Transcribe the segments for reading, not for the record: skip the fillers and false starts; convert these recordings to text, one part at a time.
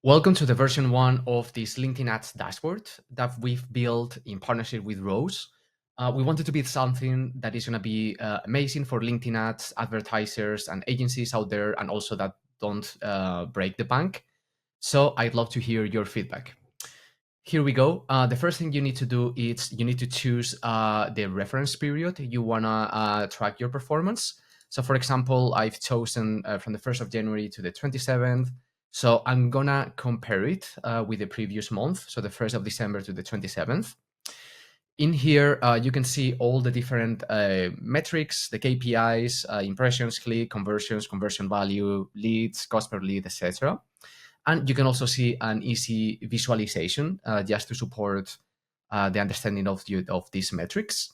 Welcome to the version 1 of this LinkedIn Ads dashboard that we've built in partnership with Rose. We wanted to build something that is going to be amazing for LinkedIn Ads, advertisers, and agencies out there, and also that don't break the bank. So I'd love to hear your feedback. Here we go. The first thing you need to do is you need to choose the reference period you want to track your performance. So for example, I've chosen from the 1st of January to the 27th. So I'm gonna compare it with the previous month. So the 1st of December to the 27th. In here, you can see all the different metrics, the KPIs, impressions, click, conversions, conversion value, leads, cost per lead, etc. And you can also see an easy visualization just to support the understanding of these metrics.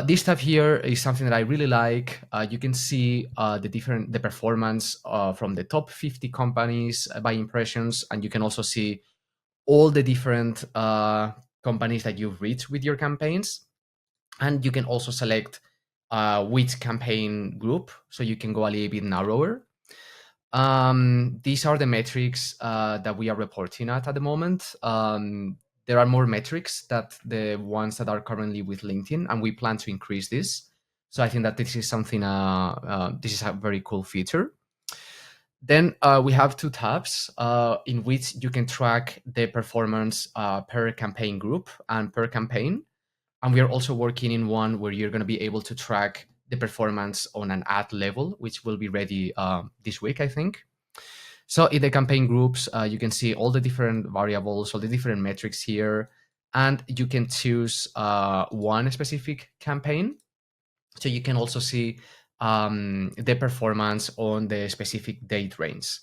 This tab here is something that I really like. You can see the performance from the top 50 companies by impressions, and you can also see all the different companies that you've reached with your campaigns. And you can also select which campaign group, so you can go a little bit narrower. These are the metrics that we are reporting at the moment. There are more metrics that the ones that are currently with LinkedIn, and we plan to increase this. So I think that this is something, this is a very cool feature. Then we have two tabs in which you can track the performance per campaign group and per campaign. And we are also working in one where you're going to be able to track the performance on an ad level, which will be ready this week, I think. So in the campaign groups, you can see all the different variables, all the different metrics here, and you can choose one specific campaign. So you can also see the performance on the specific date range.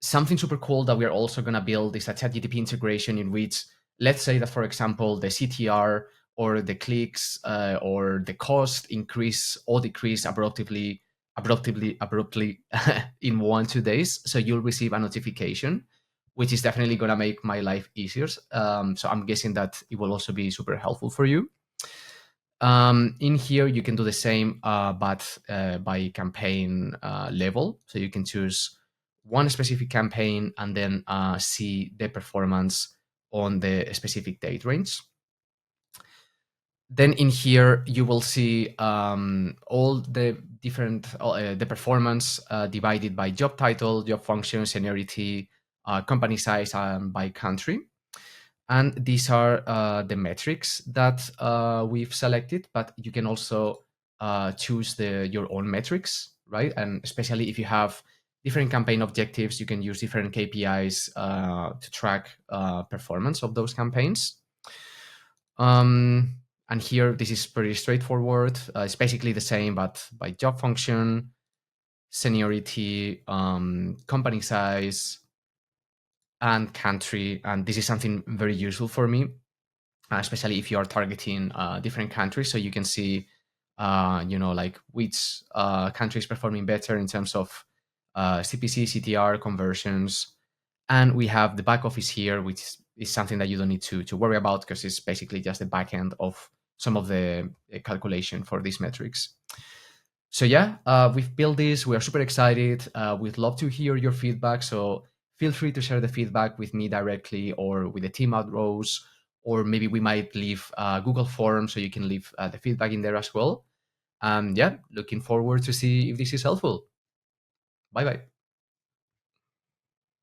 Something super cool that we're also going to build is a ChatGPT integration in which, let's say that, for example, the CTR or the clicks or the cost increase or decrease abruptly in 1-2 days. So you'll receive a notification, which is definitely going to make my life easier. So I'm guessing that it will also be super helpful for you. In here, you can do the same, but by campaign level. So you can choose one specific campaign and then see the performance on the specific date range. Then in here, you will see all the different, the performance divided by job title, job function, seniority, company size, and by country. And these are the metrics that we've selected, but you can also choose your own metrics, right? And especially if you have different campaign objectives, you can use different KPIs to track performance of those campaigns. And here, this is pretty straightforward. It's basically the same, but by job function, seniority, company size, and country. And this is something very useful for me, especially if you are targeting different countries. So you can see, like which country is performing better in terms of CPC, CTR, conversions. And we have the back office here, which is something that you don't need to worry about because it's basically just the back end of some of the calculation for these metrics. So yeah, we've built this. We are super excited. We'd love to hear your feedback. So feel free to share the feedback with me directly or with the team at Rose, or maybe we might leave a Google form so you can leave the feedback in there as well. Yeah, looking forward to see if this is helpful. Bye bye.